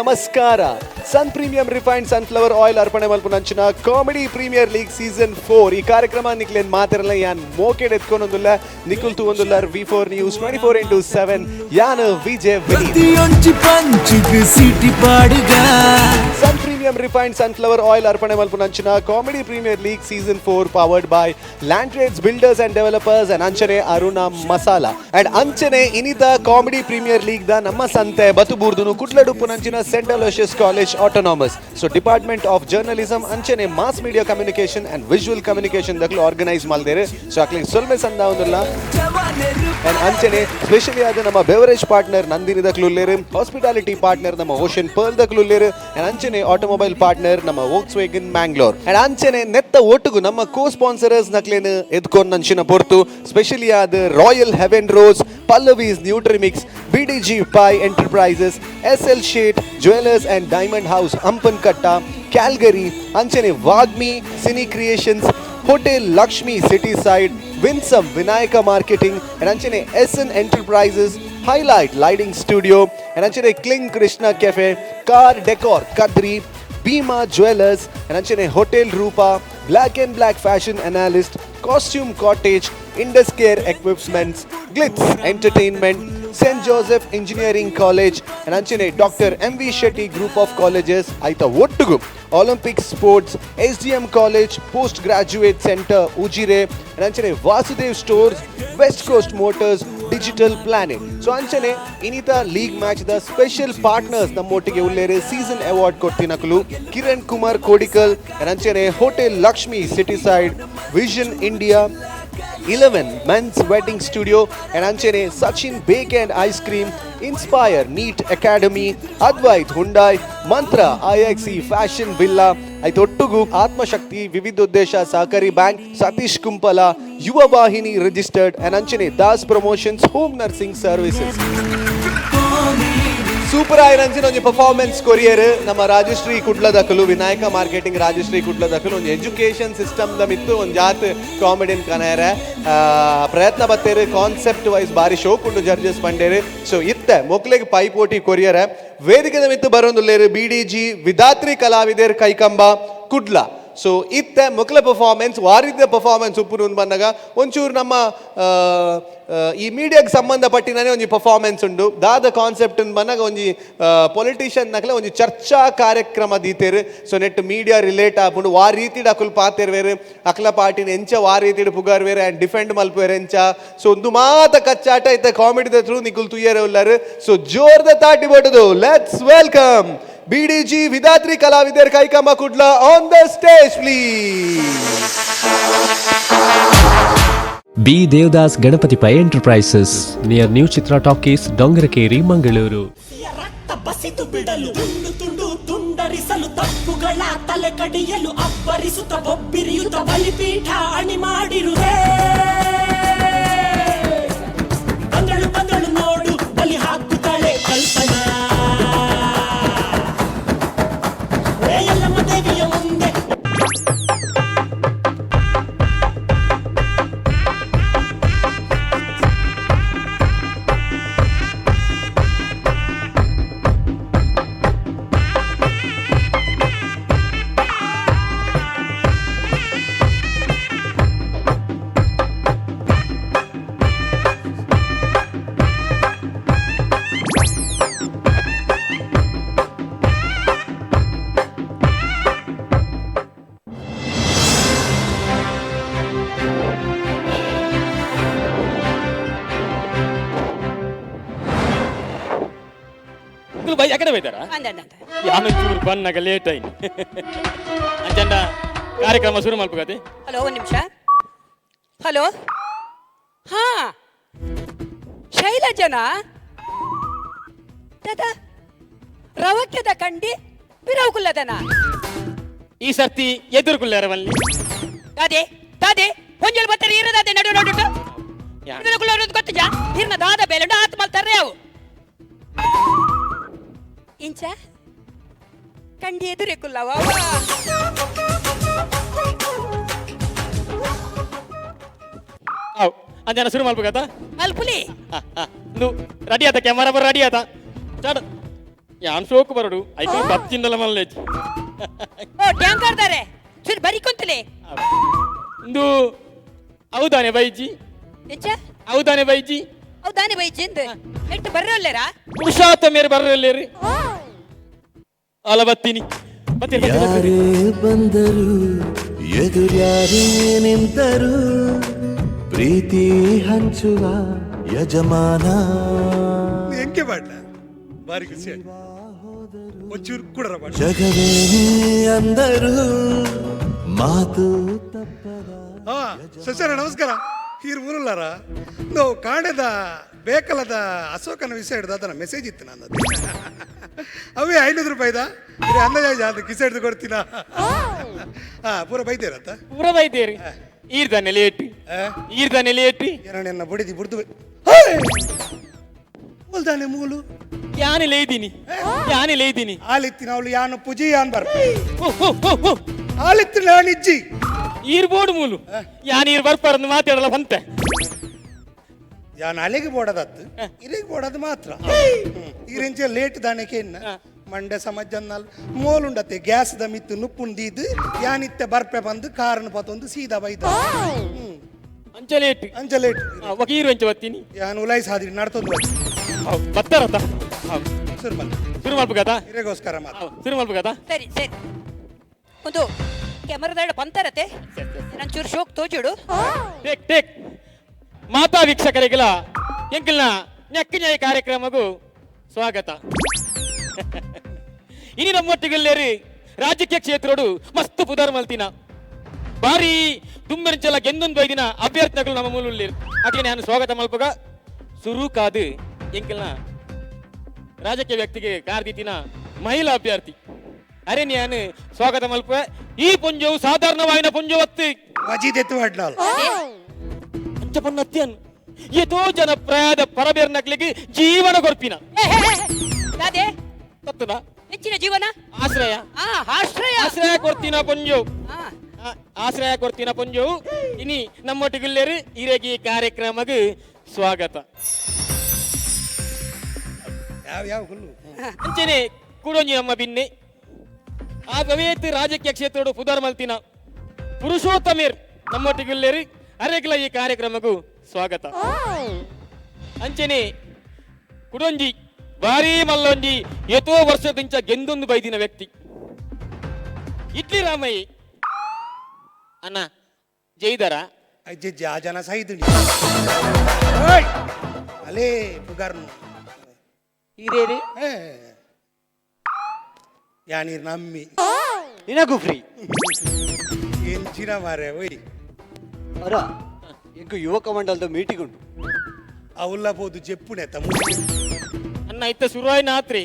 ನಮಸ್ಕಾರ. ಸನ್ premium refined sunflower oil ಅರ್ಪಣೆ ಮಲ್ಪುನಂಚಿನ ಕಾಮಿಡಿ ಪ್ರೀಮಿಯರ್ ಲೀಗ್ ಸೀಸನ್ 4 ಈ ಕಾರ್ಯಕ್ರಮ ನಿಕ್ಲೇನ್ ಮಾತಿರಲ್ಲ ಯಾನ್ ಮೋಕೆಡ್ ಎತ್ಕೊಂಡೊಂದುಲ್ಲ ನಿಕುಲ್ ತೂವೊಂದುಲ್ಲಾರ್ V4 News 24/7 ಯಾನ್ Vijay sun premium refined sunflower oil ಅರ್ಪಣೆ ಮಲ್ಪುನಂಚಿನ comedy premier league season 4 powered by land trades builders and developers and ಅಂಚನೆ ಅರುಣ ಮಸಾಲಾ ಅಂಡ್ ಅಂಚನೆ ಇನಿತ ಕಾಮಿಡಿ ಪ್ರೀಮಿಯರ್ ಲೀಗ್ ದ ನಮ್ಮ ಸಂತೆ ಬತುಬೂರ್ದುನು ಕುಟ್ಲಡುಪ್ಪುನಂಚಿನ saint aloysius college autonomous so department of journalism ಅಂಚನೆ mass media communication and visual communication ದಕ್ಲು ಆರ್ಗನೈಸ್ ಮಲ್ದೇರು ಸೊ ಅಕ್ಲಿಗೆ ಸೊಲ್ಮೆ ಸಂದ ಒಂದಿಲ್ಲ ಅಂಡ್ ಅಂಚನೆ ಸ್ಪೆಷಲಿ ಆದ ನಮ್ಮ ಬೆವರೇಜ್ ಪಾರ್ಟ್ನರ್ ನಂದಿನಿ ದಕ್ಲುಲ್ಲೇರು ಹಾಸ್ಪಿಟಾಲಿಟಿ ಪಾರ್ಟ್ನರ್ ನಮ್ಮ ಓಷನ್ ಪರ್ಲ್ ದಕ್ಲುಲ್ಲೇರು ಅಂಡ್ ಅಂಚನೆ ಆಟೋಮೊಬೈಲ್ ಪಾರ್ಟ್ನರ್ ನಮ್ಮ ವೋಕ್ಸ್ವೇಗನ್ ಮ್ಯಾಂಗ್ಳೂರ್ ಅಂಡ್ ಅಂಚನೆ ನೆತ್ತ ಒಟ್ಟುಗು ನಮ್ಮ ಕೋ ಸ್ಪಾನ್ಸರರ್ಸ್ ನಕ್ಲೇನು ಎದ್ಕೊಂಡು ನಂಚಿನ ಪೊರ್ತು ಸ್ಪೆಷಲಿ ಆದ royal heaven rose Pallavi's nutrimix BDG Pi Enterprises, SL Shade, Jewelers and Diamond House, Ampankatta, Calgary, Anchane Vagmi, Cine Creations, Hotel Lakshmi City Side, Winsome Vinayaka Marketing, and Anchane SN Enterprises, Highlight Lighting Studio, and Anchane Kling Krishna Cafe, Car Decor Kadri, Bima Jewelers, and Anchane Hotel Rupa, Black and Black Fashion Analyst, Costume Cottage, Indus Care Equipments, Glitz Entertainment, St. Joseph Engineering College, and Anchane Dr. MV Shetty Group of Colleges, Aita Ottugu, Olympic Sports, SDM College, Postgraduate Center, Ujire, and Anchane Vasudev Stores, West Coast Motors, Digital Planet. So Anchane, Inita League Match, the special partners, the Motige Ullere Season Award Kottinakulu, Kiran Kumar Kodikal, and Anchane Hotel Lakshmi Cityside, Vision India, 11 Men's Wedding Studio, and Anchane Sachin Bake and Ice Cream, Inspire Neat Academy, Advait Hyundai, Mantra IXE Fashion Villa, Aitottugu Atma Shakti Vividuddesha Sahakari Bank, Satish Kumpala, Yuva Vahini Registered, and Anchane Das Promotions Home Nursing Services. Super ಆಯ್ರಂಚಿನ ಒಂದು performance ಕೊರಿಯರ್ ನಮ್ಮ ರಾಜಶ್ರೀ ಕುಡ್ಲ ದಕ್ಕಲು Vinayaka marketing Rajashree Kudla ದಕ್ಕಲು ಒಂದು education system the ಮಿತ್ತು ಒಂದು ಜಾತ್ comedian ಕನಾಯರ ಪ್ರಯತ್ನ ಬತ್ತೇರು concept wise ಬಾರಿ ಶೋಕ್ ಉಂಟು ಜಡ್ಜಸ್ ಪಂಡೇರು ಸೊ ಇತ್ತ ಮೊಕ್ಲೆಗೆ ಪೈಪೋಟಿ ಕೊರಿಯರ ವೇದಿಕೆದ ಮಿತ್ತು ಬರೋಂದುಲ್ಲೇರು BDG ವಿಧಾತ್ರಿ ಕಲಾವಿದರ್ ಕೈಕಂಬ ಕುಡ್ಲ ಸೊ ಇತ್ತ ಮೊಕ್ಲ ಪರ್ಫಾರ್ಮೆನ್ಸ್ ವಾರಿದ್ದ ಪರ್ಫಾರ್ಮೆನ್ಸ್ ಉಪ್ಪು ಬಂದಾಗ ಒಂಚೂರು ನಮ್ಮ ಈ ಮೀಡಿಯಾಗೆ ಸಂಬಂಧಪಟ್ಟಿನೇ ಒಂದು ಪರ್ಫಾರ್ಮೆನ್ಸ್ ಉಂಡು ದಾದ ಕಾನ್ಸೆಪ್ಟ್ ಬಂದಾಗ ಒಂದು ಪೊಲಿಟಿಷಿಯನ್ ನಕಲ ಒಂದು ಚರ್ಚಾ ಕಾರ್ಯಕ್ರಮ ದೀತೇರು ಸೊ ನೆಟ್ ಮೀಡಿಯಾ ರಿಲೇಟ್ ಆಗ್ಬಿಟ್ಟು ವಾ ರೀತಿ ಅಕುಲ್ ಪಾತಿರ್ವೇರು ಅಕ್ಲ ಪಾರ್ಟಿನ ಎಂಚ ವಾ ರೀತಿ ಪುಗಾರ್ವೇರು ಆ್ಯಂಡ್ ಡಿಫೆಂಡ್ ಮಲ್ಪೇರು ಎಂಚ ಸೊ ಒಂದು ಮಾತ ಕಚ್ಚಾಟ ಇತ್ತ ಕಾಮಿಡಿ ಥ್ರೂ ನಿಕುಲ್ ತುಯ್ಯರು ಉಳ್ಳಾರು ಸೊ ಜೋರ್ದ ತಾಟಿ ಬಟ್ಟದು let's welcome BDG Vidhatri Kalavider Kaikamba Kudla on the stage, please. B. Devdas Ganapati Pai Enterprises near New Chitra Talkies, Dongarakeri, Mangaluru. ಬಸಿತು ಬಿಡಲು ತುಂಡು ತುಂಡು ತುಂಡರಿಸಲು ತಪ್ಪುಗಳ ತಲೆ ಕಡಿಯಲು ಅಬ್ಬರಿಸುತ್ತ ಬೊಬ್ಬಿರಿಯುತ್ತ ಬಲಿಪೀಠ ಅಣಿ ಮಾಡಿರುವೆ ಬಂದಳು ಬಂದಳು ನೋಡು ಬಲಿ ಹಾಕುತ್ತಾಳೆ ಕಲ್ಪನಾ ಲೇಟ್ ಆಯ್ತು ಅಂಚಂಡ ಕಾರ್ಯಕ್ರಮ ಶುರು ಮಾಡ್ಬೇಕತಿ. ಹಲೋ ಒಂದು ನಿಮಿಷ. ಹಲೋ ಹಾ ಶೈಲಜನಾ ದಾದಾ ರವಕ್ಯದ ಕಂಡಿ ಬಿರವುಕುಲ್ಲದನ ಈ ಸರ್ತಿ ಎದುರುಕುಲ್ಲರವಲ್ಲಿ ದಾದೆ ದಾದೆ ಹೊಂಜಲ್ ಬತ್ತರಿ ಇರದಾದೆ ನಡು ನಡು ಎದುರುಕುಲ್ಲರದು ಗೊತ್ತಿಜಾ ಇರ್ನ ದಾದ ಬೇಲಂಡ ಆತ್ಮಲ್ತಾರೆ ಅವು ಇಂಚ ಕಂಡಿ ಎದುರಿಕುಲ್ಲವ ಅಂಜನ ಶುರು ಮಾಡ್ಬೇಕತ್ತ ಮಲ್ಪುಲಿ ರೆಡಿ ಆತ ಕ್ಯಾಮರಾ ಬರ್ ರೆಡಿ ಆತ ಸ್ಟಾರ್ಟ್ ಯಾನ್ ಸೋಕು ಬರಡು ಐಕ ಬಚ್ಚಿಂದಲ ಮಲ್ಲೇಜ್ ಓ ಟ್ಯಾಂಕರ್ ದಾರೆ ಚೂರು ಬರಿಕೊಂತಲೇ ಇಂದು ಹೌದಾನೆ ಬೈಜಿ ಎಂಚ ಹೌದಾನೆ ಬೈಜಿ ಹೌದಾನೆ ಬೈ ಜಿಂದ್ ಎಟ್ಟು ಬರ್ರಲ್ಲೇರಾ ಪುರುಷಾರ್ಥ ಮೇರೆ ಬರ್ರಲ್ಲೇರಿ ಅಲ ಬತ್ತೀನಿ ಯಾರೇ ಬಂದರು ಎದುರ್ಯಾರೇ ನಿಂತರು ಪ್ರೀತಿ ಹಂಚುವ ಯಜಮಾನ ಎಂಕೆ ಬಾಡ್ಲ ಬಾರಿ ಖುಷಿ ಒಂಚೂರು ಕೂಡರ ಬಾಡ್ಲ ಜಗವೇ ಅಂದರು ಮಾತು ತಪ್ಪದ ಹಾ ಸಸ್ಯರ ನಮಸ್ಕಾರ ಹೀರ್ ಊರಲ್ಲಾರ ನಾವು ಕಾಣದ ಬೇಕಲ್ಲದ ಅಶೋಕನ ವಿಷಯ ಹಿಡ್ದು ಅದನ್ನ ಮೆಸೇಜ್ ಇತ್ತು ನನ್ನದು ಅವೇ 500 ರೂಪಾಯಿದ ಅಂದಾಜ ಅದು ಕಿಸ ಹಿಡ್ದು ಕೊಡ್ತೀನ ಹಾ ಪೂರ ಬೈದೇರತ್ತ ಪೂರ ಬೈದೇರಿ ಈರ್ದಾನೆ ಲೇಟ್ ಈರ್ದಾನೆ ಲೇಟ್ ಎರಡನ್ನ ಬುಡಿದಿ ಬುಡ್ದು ಮೂಲ್ದಾನೆ ಮೂಲು ಯಾನಿಲ್ಲ ಇದ್ದೀನಿ ಯಾನಿಲ್ಲ ಇದ್ದೀನಿ ಆಲಿತ್ತಿನ ಅವಳು ಯಾನು ಪೂಜಿ ಯಾನ್ ಬರ್ಪ ಆಲಿತ್ತಿನ ನಿಜ್ಜಿ ಈರ್ಬೋಡು ಮೂಲು ಯಾನ್ ಈರ್ ಬರ್ಪಾರಂದು ಮಾತಾಡಲ್ಲ ಬಂತೆ ಯಾನ್ ಅಲೆಗೆ ಬೋಡದತ್ತು ಇಲ್ಲಿಗೆ ಬೋಡದು ಮಾತ್ರ ಈರೆಂಚ ಲೇಟ್ ದಾಣೆಕೆ ಮಂಡೆ ಸಮಜ್ಜನ್ನಲ್ ಮೋಲುಂಡತ್ತೆ ಗ್ಯಾಸ್ ದ ಮಿತ್ತು ನುಪ್ಪುಂದಿದ್ದು ಯಾನಿತ್ತೆ ಬರ್ಪೆ ಬಂದು ಕಾರಣ ಪತ್ತೊಂದು ಸೀದಾ ಬೈದ ಅಂಚ ಲೇಟ್ ಅಂಚ ಲೇಟ್ ವಕೀರು ಅಂಚ ಬತ್ತೀನಿ ಯಾನ್ ಉಲಾಯಿಸ್ ಹಾದಿರಿ ನಡ್ತೊಂದು ಬತ್ತಾರತ್ತ ಸುರ್ಮಲ್ ಶುರು ಮಾಡ್ಬೇಕತ್ತ ಹಿರೇಗೋಸ್ಕರ ಮಾತ್ರ ಶುರು ಮಾಡ್ಬೇಕತ್ತ ಸರಿ ಸರಿ ಒಂದು ಕ್ಯಾಮರಾದ ಪಂತರತೆ ನಂಚೂರು ಶೋಕ್ ತೋಜುಡು ಟೇಕ್ ಟೇಕ್ ಮಾತಾ ವೀಕ್ಷಕರಿಗೆಲ್ಲ ಎಂಕಲ್ನ ನೆಕ್ಕನ್ಯಾಯ ಕಾರ್ಯಕ್ರಮಗೂ ಸ್ವಾಗತ ಇನಿ ನಮ್ಮೊಟ್ಟಿಗೆಲ್ಲೇರಿ ರಾಜಕೀಯ ಕ್ಷೇತ್ರೋಡು ಮಸ್ತ್ ಪುದಾರ್ ಮಲ್ತಿನ ಬಾರಿ ತುಂಬೆಂಚಲ ಗೆಂದೊಂದು ಐದಿನ ಅಭ್ಯರ್ಥಿಗಳು ನಮ್ಮ ಮೂಲಲ್ಲಿ ಅದೇ ನಾನು ಸ್ವಾಗತ ಮಲ್ಪಗ ಸುರು ಕಾದು ಎಂಕಲ್ನ ರಾಜಕೀಯ ವ್ಯಕ್ತಿಗೆ ಕಾರ್ದಿತ್ತಿನ ಮಹಿಳಾ ಅಭ್ಯರ್ಥಿ ಅರೆ ನಾನು ಸ್ವಾಗತ ಮಲ್ಪ ಈ ಪುಂಜವು ಸಾಧಾರಣವಾಯಿನ ಪುಂಜವತ್ತು ವಜಿದೆತ್ತು ಅಡ್ಲಾಲ್ ಪಂಚಪನ್ನತ್ಯನ್ ಎತೋ ಜನಪ್ರಾಯದ ಪರಬೇರ್ನಕ್ಲಿಗೆ ಜೀವನ ಕೊರ್ಪಿನ ದಾದೆ ತತ್ತದ ಹೆಚ್ಚಿನ ಜೀವನ ಆಶ್ರಯ ಆಶ್ರಯ ಆಶ್ರಯ ಕೊಡ್ತೀನ ಪುಂಜು ಆ, ಆಶ್ರಯ ಕೊಡ್ತೀನ ಪುಂಜು ಇನಿ ನಮ್ಮೊಟ್ಟಿಗೆಲ್ಲೇರಿ ಇರೇಗಿ ಕಾರ್ಯಕ್ರಮಕ್ಕೆ ಸ್ವಾಗತ ಯಾವ ಯಾವ ಹುಲ್ಲು ಅಂಚನೆ ಕುಡೊಂಜಿ ನಮ್ಮ ಬಿನ್ನೆ ಆ ಗವೇತ್ ರಾಜಕೀಯ ಕ್ಷೇತ್ರೋಡು ಪುದಾರ್ ಮಲ್ತಿನ ಪುರುಷೋತ್ತಮೇರ್ ನಮ್ಮೊಟ್ಟಿಗೆಲ್ಲೇರಿ ಅರೆಗ್ಲ ಈ ಕಾರ್ಯಕ್ರಮಕ್ಕೂ ಸ್ವಾಗತ ಅಂಚನೆ ಕುಡೊಂಜಿ ಭಾರಿ ಮಲ್ಲೊಂಜಿ ಎತೋ ವರ್ಷದಿಂಚ ಗೆಂದೊಂದು ಬೈದಿನ ವ್ಯಕ್ತಿ ಇಡ್ಲಿ ರಾಮಯ್ಯ ಅಣ್ಣ ಜೈದರ ಅಜ್ಜಜ್ಜಿ ಆ ಜನ ಸಹಿದು ಅಲೇ ಪುಗಾರ್ನು ಹಿರೇರಿ ಯಾನೀರ್ ನಮ್ಮಿ ನಿನಗೂ ಫ್ರೀ ಎಂಚಿನ ಮಾರೆ ಒಯ್ ಅರ ಇಂಕು ಯುವಕ ಮಂಡಲದ ಮೀಟಿಂಗ್ ಉಂಟು ಅವಲ್ಲ ಬೋದು ಜೆಪ್ಪುನೆ ತಮ್ಮ ಅನ್ನ ಇತ್ತ ಶುರುವಾಯಿನ ಆತ್ರಿ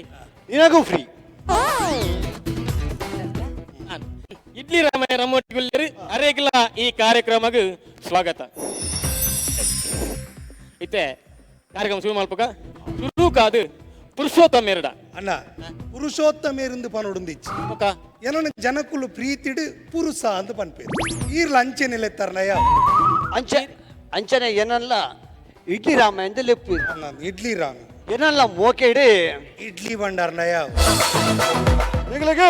ನಿನಗೂ ಫ್ರೀ ಇಡ್ಲಿ ರಾಮಯ್ಯ ನಮ್ಮೊಟ್ಟಿಗೆಲ್ಲೇರಿ ಅರೆಗ್ಲ ಈ ಕಾರ್ಯಕ್ರಮಕ್ಕೆ ಸ್ವಾಗತ ಇತ್ತೆ ಕಾರ್ಯಕ್ರಮ ಶುರು ಮಾಡ್ಬೇಕ ಶುರು ಕಾದು ಪುರುಷೋತ್ತಮೇರಡ ಅಣ್ಣ ಪುರುಷೋತ್ತಮೇರಿಂದ ಪನೊಡುಂದಿಚ್ಚಿ ಮುಖ ಏನೋ ಜನಕ್ಕುಲು ಪ್ರೀತಿಡು ಪುರುಷ ಅಂತ ಪನ್ಪೇರು ಈರ್ಲ ಅಂಚೆನೆಲೆತ್ತಾರನ ಯಾವ ಅಂಚೆ ಅಂಚನೆ ಏನಲ್ಲ ಇಡ್ಲಿ ರಾಮ ಎಂದು ಲೆಪ್ಪು ಅಣ್ಣ ಇಡ್ಲಿ ರಾಮ್ ಏನಲ್ಲ ಮೋಕೆ ಇಡಿ ಇಡ್ಲಿ ಭಂಡಾರನ ಯಾವ ನಿಗಳಿಗೆ